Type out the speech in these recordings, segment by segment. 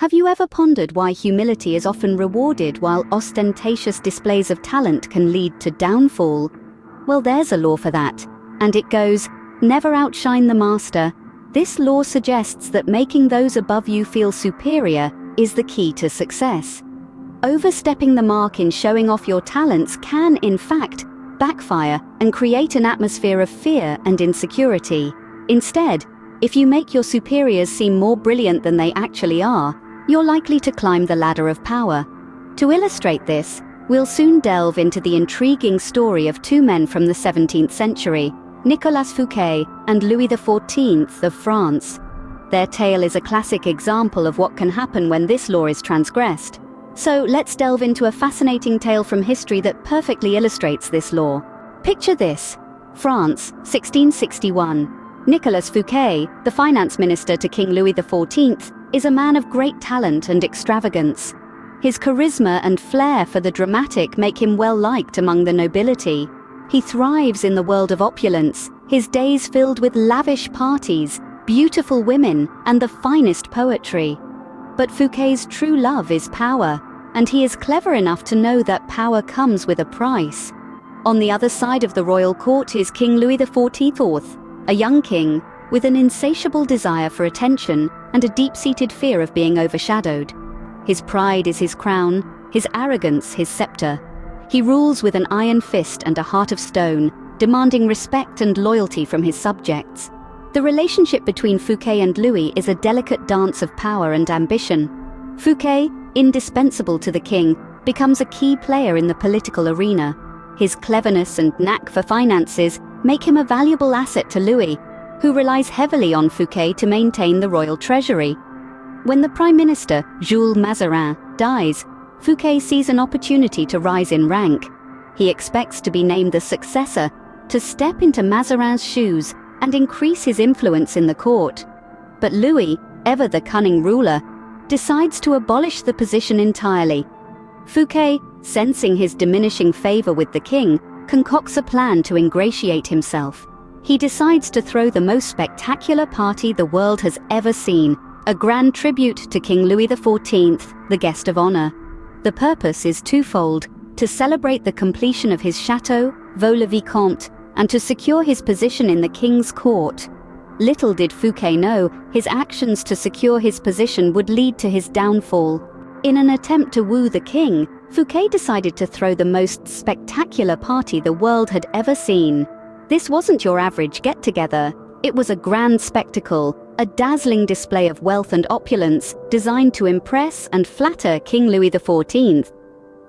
Have you ever pondered why humility is often rewarded while ostentatious displays of talent can lead to downfall? Well, there's a law for that, and it goes, never outshine the master. This law suggests that making those above you feel superior is the key to success. Overstepping the mark in showing off your talents can, in fact, backfire and create an atmosphere of fear and insecurity. Instead, if you make your superiors seem more brilliant than they actually are, you're likely to climb the ladder of power. To illustrate this, we'll soon delve into the intriguing story of two men from the 17th century, Nicolas Fouquet and Louis XIV of France. Their tale is a classic example of what can happen when this law is transgressed. So let's delve into a fascinating tale from history that perfectly illustrates this law. Picture this: France, 1661. Nicolas Fouquet, the finance minister to King Louis XIV, is a man of great talent and extravagance. His charisma and flair for the dramatic make him well-liked among the nobility. He thrives in the world of opulence, his days filled with lavish parties, beautiful women, and the finest poetry. But Fouquet's true love is power, and he is clever enough to know that power comes with a price. On the other side of the royal court is King Louis XIV, a young king with an insatiable desire for attention and a deep-seated fear of being overshadowed. His pride is his crown, his arrogance his scepter. He rules with an iron fist and a heart of stone, demanding respect and loyalty from his subjects. The relationship between Fouquet and Louis is a delicate dance of power and ambition. Fouquet, indispensable to the king, becomes a key player in the political arena. His cleverness and knack for finances make him a valuable asset to Louis, who relies heavily on Fouquet to maintain the royal treasury. When the Prime Minister, Jules Mazarin, dies, Fouquet sees an opportunity to rise in rank. He expects to be named the successor, to step into Mazarin's shoes and increase his influence in the court. But Louis, ever the cunning ruler, decides to abolish the position entirely. Fouquet, sensing his diminishing favor with the king, concocts a plan to ingratiate himself. He decides to throw the most spectacular party the world has ever seen, a grand tribute to King Louis XIV, the guest of honor. The purpose is twofold: to celebrate the completion of his chateau, Vaux-le-Vicomte, and to secure his position in the king's court. Little did Fouquet know, his actions to secure his position would lead to his downfall. In an attempt to woo the king, Fouquet decided to throw the most spectacular party the world had ever seen. This wasn't your average get-together. It was a grand spectacle, a dazzling display of wealth and opulence designed to impress and flatter King Louis XIV.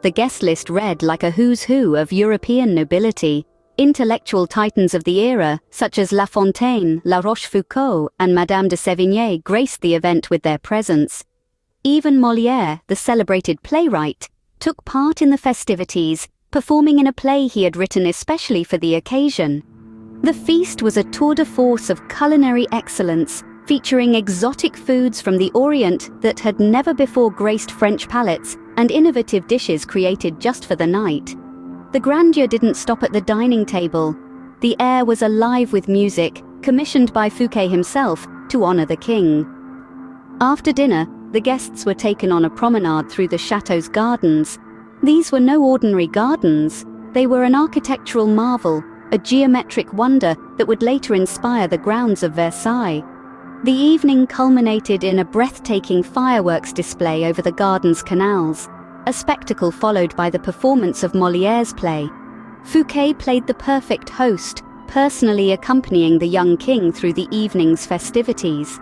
The guest list read like a who's who of European nobility. Intellectual titans of the era, such as La Fontaine, La Rochefoucauld, and Madame de Sévigné, graced the event with their presence. Even Molière, the celebrated playwright, took part in the festivities, performing in a play he had written especially for the occasion. The feast was a tour de force of culinary excellence, featuring exotic foods from the Orient that had never before graced French palates, and innovative dishes created just for the night. The grandeur didn't stop at the dining table. The air was alive with music, commissioned by Fouquet himself to honor the king. After dinner, the guests were taken on a promenade through the chateau's gardens. These were no ordinary gardens. They were an architectural marvel, a geometric wonder that would later inspire the grounds of Versailles. The evening culminated in a breathtaking fireworks display over the garden's canals, a spectacle followed by the performance of Molière's play. Fouquet played the perfect host, personally accompanying the young king through the evening's festivities.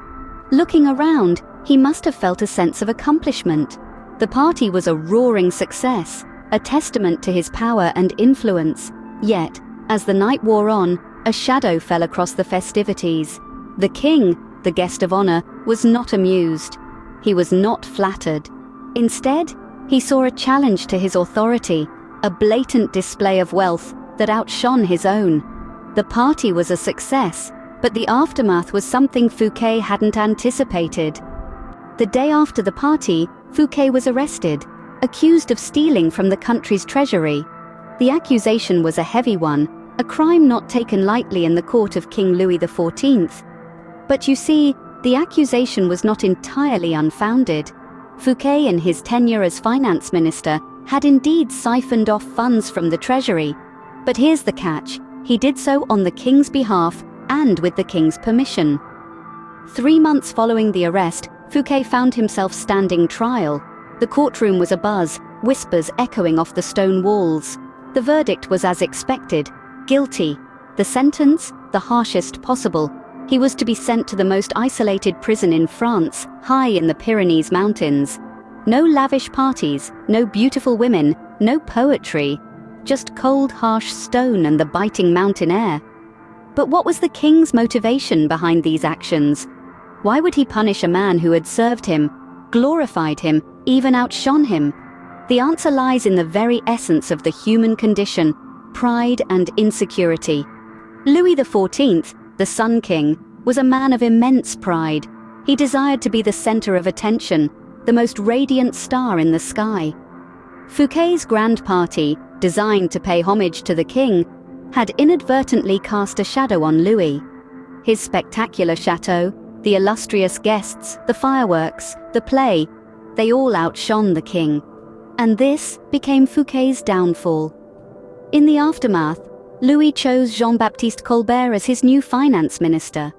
Looking around, he must have felt a sense of accomplishment. The party was a roaring success, a testament to his power and influence. Yet, as the night wore on, a shadow fell across the festivities. The king, the guest of honor, was not amused. He was not flattered. Instead, he saw a challenge to his authority, a blatant display of wealth that outshone his own. The party was a success, but the aftermath was something Fouquet hadn't anticipated. The day after the party, Fouquet was arrested, accused of stealing from the country's treasury. The accusation was a heavy one, a crime not taken lightly in the court of King Louis XIV. But you see, the accusation was not entirely unfounded. Fouquet, in his tenure as finance minister, had indeed siphoned off funds from the treasury. But here's the catch: he did so on the king's behalf and with the king's permission. 3 months following the arrest, Fouquet found himself standing trial. The courtroom was abuzz, whispers echoing off the stone walls. The verdict was as expected: guilty. The sentence, the harshest possible. He was to be sent to the most isolated prison in France, high in the Pyrenees Mountains. No lavish parties, no beautiful women, no poetry. Just cold, harsh stone and the biting mountain air. But what was the king's motivation behind these actions? Why would he punish a man who had served him, glorified him, even outshone him? The answer lies in the very essence of the human condition: pride and insecurity. Louis XIV, the Sun King, was a man of immense pride. He desired to be the center of attention, the most radiant star in the sky. Fouquet's grand party, designed to pay homage to the king, had inadvertently cast a shadow on Louis. His spectacular chateau, the illustrious guests, the fireworks, the play, they all outshone the king. And this became Fouquet's downfall. In the aftermath, Louis chose Jean-Baptiste Colbert as his new finance minister,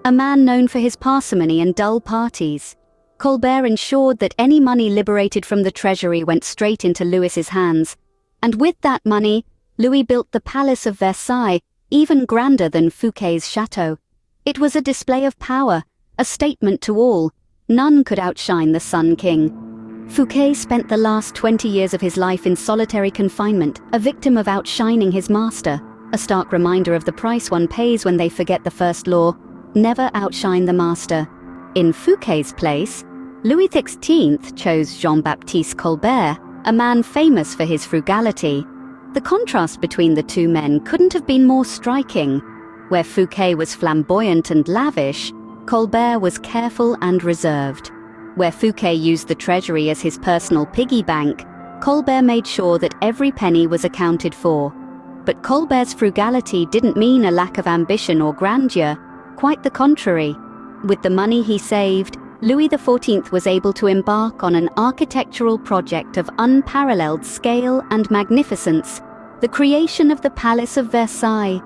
a man known for his parsimony and dull parties. Colbert ensured that any money liberated from the treasury went straight into Louis's hands, and with that money, Louis built the Palace of Versailles, even grander than Fouquet's chateau. It was a display of power, a statement to all: none could outshine the Sun King. Fouquet spent the last 20 years of his life in solitary confinement, a victim of outshining his master, a stark reminder of the price one pays when they forget the first law: never outshine the master. In Fouquet's place, Louis XVI chose Jean-Baptiste Colbert, a man famous for his frugality. The contrast between the two men couldn't have been more striking. Where Fouquet was flamboyant and lavish, Colbert was careful and reserved. Where Fouquet used the treasury as his personal piggy bank, Colbert made sure that every penny was accounted for. But Colbert's frugality didn't mean a lack of ambition or grandeur, quite the contrary. With the money he saved, Louis XIV was able to embark on an architectural project of unparalleled scale and magnificence: the creation of the Palace of Versailles.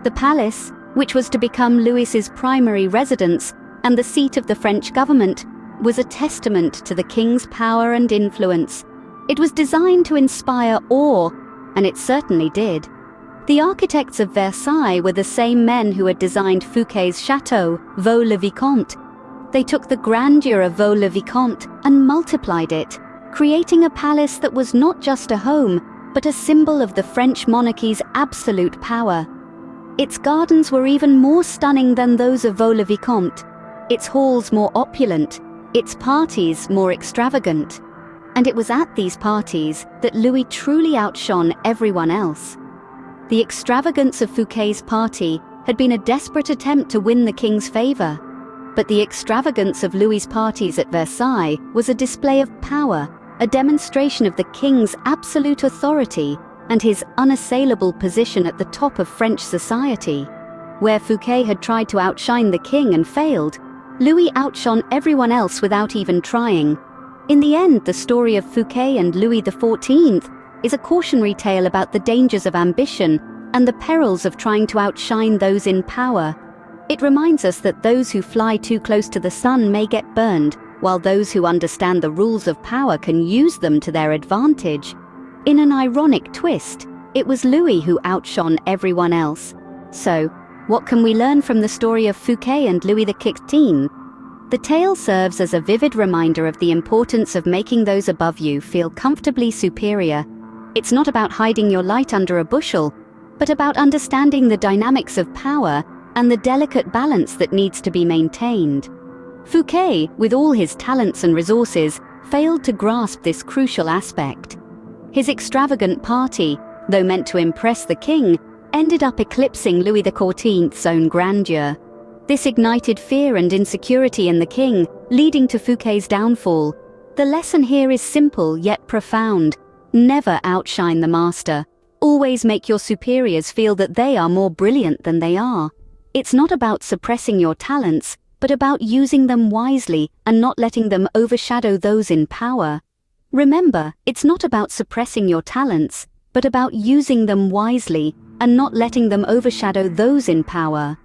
The palace, which was to become Louis's primary residence and the seat of the French government, was a testament to the king's power and influence. It was designed to inspire awe, and it certainly did. The architects of Versailles were the same men who had designed Fouquet's chateau, Vaux-le-Vicomte. They took the grandeur of Vaux-le-Vicomte and multiplied it, creating a palace that was not just a home, but a symbol of the French monarchy's absolute power. Its gardens were even more stunning than those of Vaux-le-Vicomte, its halls more opulent, its parties more extravagant. And it was at these parties that Louis truly outshone everyone else. The extravagance of Fouquet's party had been a desperate attempt to win the king's favor. But the extravagance of Louis's parties at Versailles was a display of power, a demonstration of the king's absolute authority and his unassailable position at the top of French society. Where Fouquet had tried to outshine the king and failed, Louis outshone everyone else without even trying. In the end, the story of Fouquet and Louis XIV is a cautionary tale about the dangers of ambition and the perils of trying to outshine those in power. It reminds us that those who fly too close to the sun may get burned, while those who understand the rules of power can use them to their advantage. In an ironic twist, it was Louis who outshone everyone else. So, what can we learn from the story of Fouquet and Louis XVI? The tale serves as a vivid reminder of the importance of making those above you feel comfortably superior. It's not about hiding your light under a bushel, but about understanding the dynamics of power and the delicate balance that needs to be maintained. Fouquet, with all his talents and resources, failed to grasp this crucial aspect. His extravagant party, though meant to impress the king, ended up eclipsing Louis XIV's own grandeur. This ignited fear and insecurity in the king, leading to Fouquet's downfall. The lesson here is simple yet profound. Never outshine the master. Always make your superiors feel that they are more brilliant than they are. It's not about suppressing your talents, but about using them wisely and not letting them overshadow those in power. Remember, it's not about suppressing your talents, but about using them wisely and not letting them overshadow those in power.